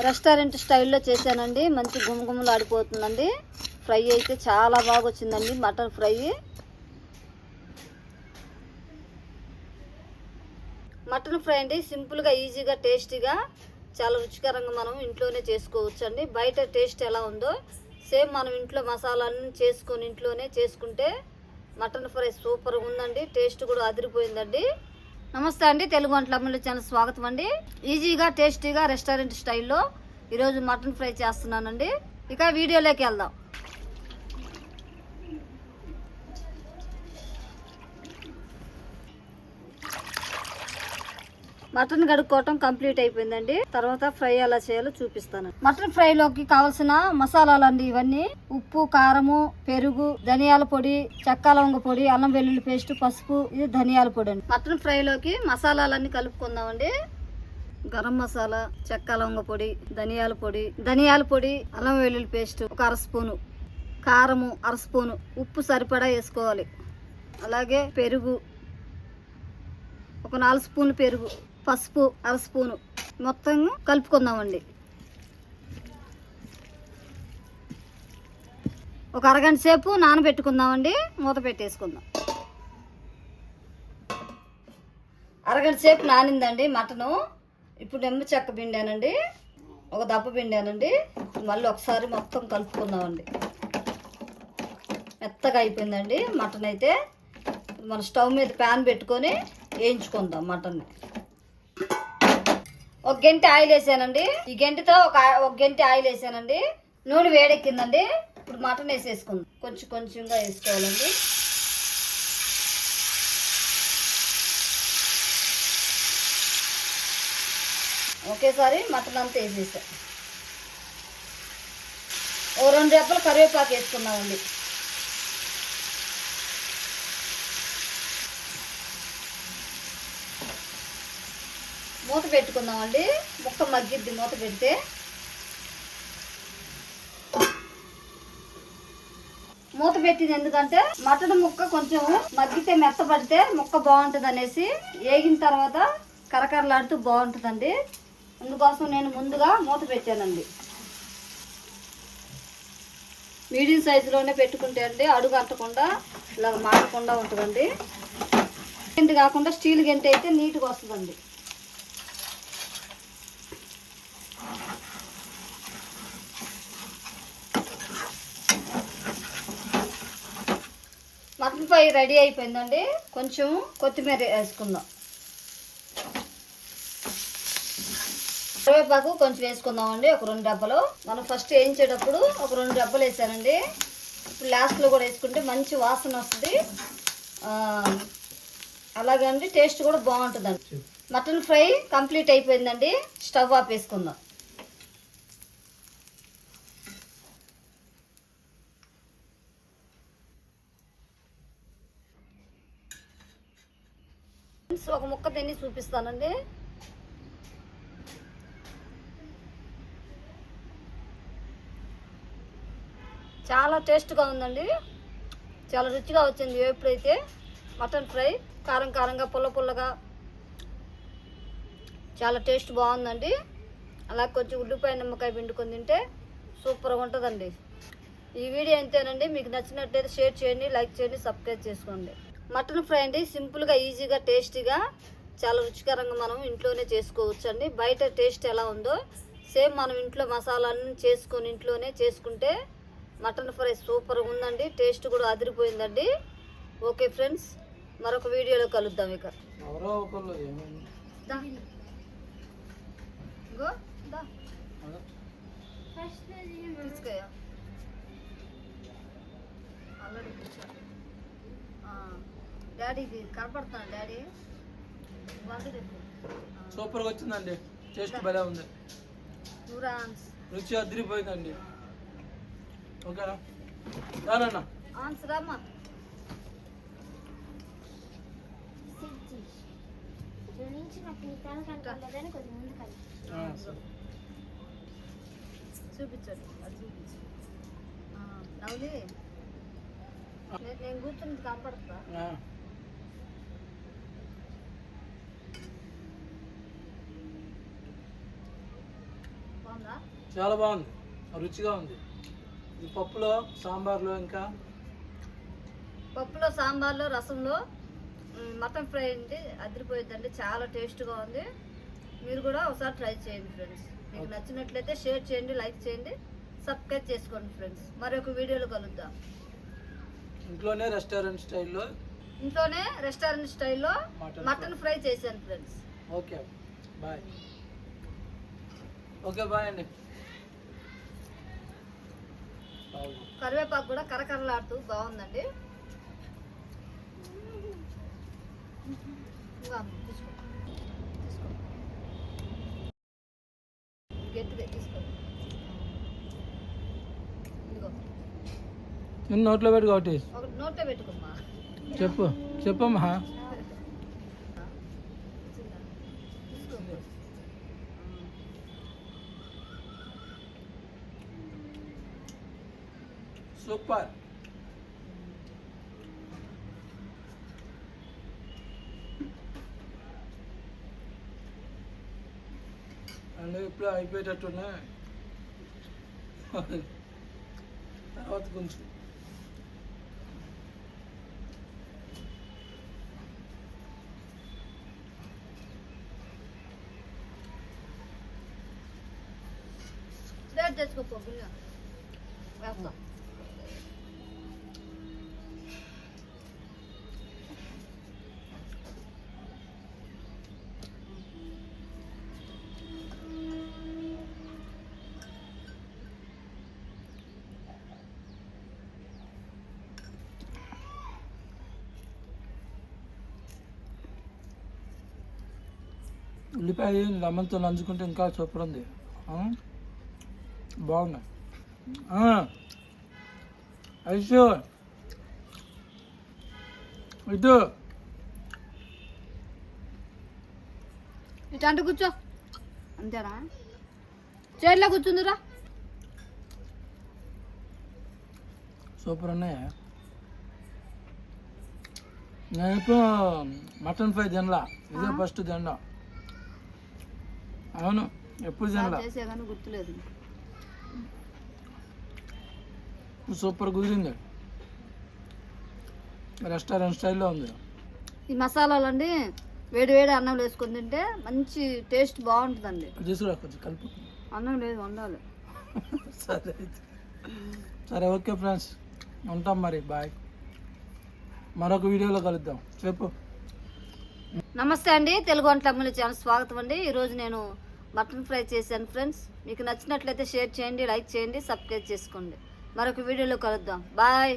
Restaurant స్టైల్లో చేశానండి. మంచి గుమగుమలు ఆడిపోతుందండి. ఫ్రై అయితే చాలా బాగా వచ్చిందండి. Mutton fry. మటన్ ఫ్రై అండి సింపుల్గా, ఈజీగా, టేస్టీగా, చాలా రుచికరంగా మనం ఇంట్లోనే చేసుకోవచ్చు అండి. బయట టేస్ట్ ఎలా ఉందో సేమ్ మనం ఇంట్లో మసాలాన్ని చేసుకొని ఇంట్లోనే చేసుకుంటే మటన్ ఫ్రై సూపర్గా ఉందండి. టేస్ట్ కూడా అదిరిపోయిందండి. నమస్తే అండి, తెలుగు వంటల అమ్మల ఛానల్ స్వాగతం అండి. ఈజీగా, టేస్టీగా, రెస్టారెంట్ స్టైల్లో ఈరోజు మటన్ ఫ్రై చేస్తున్నానండి. ఇక వీడియోలోకి వెళ్దాం. మటన్ కడుక్కోవటం కంప్లీట్ అయిపోయిందండి. తర్వాత ఫ్రై ఎలా చేయాలో చూపిస్తాను. మటన్ ఫ్రైలోకి కావాల్సిన మసాలాలండి ఇవన్నీ: ఉప్పు, కారము, పెరుగు, ధనియాల పొడి, చెక్క లవంగ పొడి, అల్లం వెల్లుల్లి పేస్ట్, పసుపు. ఇది ధనియాల పొడి అండి. మటన్ ఫ్రైలోకి మసాలాలన్నీ కలుపుకుందామండి. గరం మసాలా, చెక్క లవంగ పొడి, ధనియాల పొడి, అల్లం వెల్లుల్లి పేస్ట్ ఒక 1/2 స్పూను, కారము 1/2 స్పూను, ఉప్పు సరిపడా వేసుకోవాలి. అలాగే పెరుగు ఒక 4 స్పూన్లు పెరుగు, పసుపు 1/2 స్పూను, మొత్తం కలుపుకుందామండి. ఒక అరగంట సేపు నానబెట్టుకుందామండి. మూత పెట్టేసుకుందాం. అరగంట సేపు నానిందండి మటను. ఇప్పుడు నిమ్మ చెక్క పిండానండి, ఒక దప్ప పిండానండి. మళ్ళీ ఒకసారి మొత్తం కలుపుకుందామండి. మెత్తగా అయిపోయిందండి మటన్ అయితే. మన స్టవ్ మీద ప్యాన్ పెట్టుకొని వేయించుకుందాం మటన్ని. ఒక గంట ఆయిల్ వేసానండి. ఈ గంటతో ఒక గంట ఆయిల్ వేసానండి. నూనె వేడెక్కిందండి. ఇప్పుడు మటన్ వేసేసుకుందాం. కొంచెం కొంచెంగా వేసుకోవాలండి. ఒకేసారి మటన్ అంతా వేసేసా. ఓ 2 రెబ్బలు కరివేపాకు వేసుకున్నామండి. మూత పెట్టుకుందామండి. ముక్క మగ్గిద్ది మూత పెడితే. మూత పెట్టింది ఎందుకంటే మటన్ ముక్క కొంచెం మగ్గితే, మెత్తపడితే ముక్క బాగుంటుంది అనేసి, వేగిన తర్వాత కరకరలాడుతూ బాగుంటుందండి. అందుకోసం నేను ముందుగా మూత పెట్టానండి. మీడియం సైజులోనే పెట్టుకుంటే అండి అడుగు అంటకుండా ఇలా మాడకుండా ఉంటుందండి. గంట కాకుండా స్టీల్ గంట అయితే నీట్గా వస్తుందండి. మటన్ ఫ్రై రెడీ అయిపోయిందండి. కొంచెం కొత్తిమీర వేసుకుందాం. కరివేపాకు కొంచెం వేసుకుందామండి. ఒక 2 డబ్బలు. మనం ఫస్ట్ వేయించేటప్పుడు ఒక 2 డబ్బలు వేసానండి. ఇప్పుడు లాస్ట్లో కూడా వేసుకుంటే మంచి వాసన వస్తుంది. అలాగండి టేస్ట్ కూడా బాగుంటుందండి. మటన్ ఫ్రై కంప్లీట్ అయిపోయిందండి. స్టవ్ ఆఫ్ వేసుకుందాం. ఒక ముక్క తిని చూపిస్తానండి. చాలా టేస్ట్గా ఉందండి. చాలా రుచిగా వచ్చింది. ఎప్పుడైతే మటన్ ఫ్రై కారం కారంగా, పుల్ల పుల్లగా, చాలా టేస్ట్ బాగుందండి. అలా కొంచెం ఉల్లిపాయ నిమ్మకాయ పిండుకొని తింటే సూపర్గా ఉంటుందండి. ఈ వీడియో ఎంతేనండి. మీకు నచ్చినట్లయితే షేర్ చేయండి, లైక్ చేయండి, సబ్స్క్రైబ్ చేసుకోండి. మటన్ ఫ్రై అండి సింపుల్గా, ఈజీగా, టేస్టీగా, చాలా రుచికరంగా మనం ఇంట్లోనే చేసుకోవచ్చు అండి. బయట టేస్ట్ ఎలా ఉందో సేమ్ మనం ఇంట్లో మసాలాన్ని చేసుకొని ఇంట్లోనే చేసుకుంటే మటన్ ఫ్రై సూపర్గా ఉందండి. టేస్ట్ కూడా అదిరిపోయిందండి. ఓకే ఫ్రెండ్స్, మరొక వీడియోలో కలుద్దాం. ఇక డాడీ కనపడుతున్నా. డాడీ సూపర్గా వచ్చిందండి. టేస్ట్ భలే ఉంది. రుచి అదిరిపోయిందండి. ఓకేనా రానన్నా ఆన్సరమ్మా. చూపించండి. అది చూపించు. నవ్వులే నేను కూర్చుని కనపడతా. బాగుందా? చాలా బాగుంది, రుచిగా ఉంది. ఈ పప్పులో, సాంబార్లో, ఇంకా పప్పులో, సాంబార్లో, రసంలో మటన్ ఫ్రై అండి అదిరిపోయిందండి. చాలా టేస్ట్గా ఉంది. మీరు కూడా ఒకసారి ట్రై చేయండి ఫ్రెండ్స్. మీకు నచ్చినట్లయితే షేర్ చేయండి, లైక్ చేయండి, సబ్స్క్రైబ్ చేసుకోండి ఫ్రెండ్స్. మరొక వీడియోలో కలుద్దాం. ఇంట్లోనే రెస్టారెంట్ స్టైల్లో మటన్ ఫ్రై చేశాను friends. Okay bye. Okay bye అండి. కరివేపాకు కూడా కరకరలాడుతూ బాగుందండి. గట్టిగా తీసుకోండి. ఇదిగో నిన్ను నోట్లో పెట్టి ఒకటి ఒకటి నోట్లో పెట్టుకోమ్మా. చెప్పమ్మా. సూపర్. అంటే ఇప్పుడు అయిపోయేటట్టున్నా తర్వాత కొంచెం ప్లేట్ తెచ్చుకోపో బిల్లు వేస్తా. ఉల్లిపాయ లెమన్తో నంచుకుంటే ఇంకా సూపర్ ఉంది. బాగున్నాయి. ఐషు ఇటు ఇటు అంటే కూర్చో. అంతేనా? చైర్లో కూర్చుందిరా. సూపర్ ఉన్నాయా? నేను ఇప్పుడు మటన్ ఫ్రై తినలా, ఇదే ఫస్ట్ తినడం. అవును, ఎప్పుడు తినలా. చేసే కానీ గుర్తులేదు. సూపర్ కుదిరింది. రెస్టారెంట్ స్టైల్లో ఉంది. ఈ మసాలాలండి వేడి వేడి అన్నం వేసుకొని తింటే మంచి టేస్ట్ బాగుంటుందండి. తీసుకురా కొంచెం కలుపు. అన్నం లేదు, వండాలి. సరే సరే, ఓకే ఫ్రెండ్స్, ఉంటాం మరి. బాయ్. మరొక వీడియోలో కలుద్దాం. చెప్పు. నమస్తే అండి, తెలుగు వంటల అమ్ముల ఛానల్ స్వాగతం అండి. ఈరోజు నేను మటన్ ఫ్రై చేశాను ఫ్రెండ్స్. మీకు నచ్చినట్లయితే షేర్ చేయండి, లైక్ చేయండి, సబ్స్క్రైబ్ చేసుకోండి. మరొక వీడియోలో కలుద్దాం. బాయ్.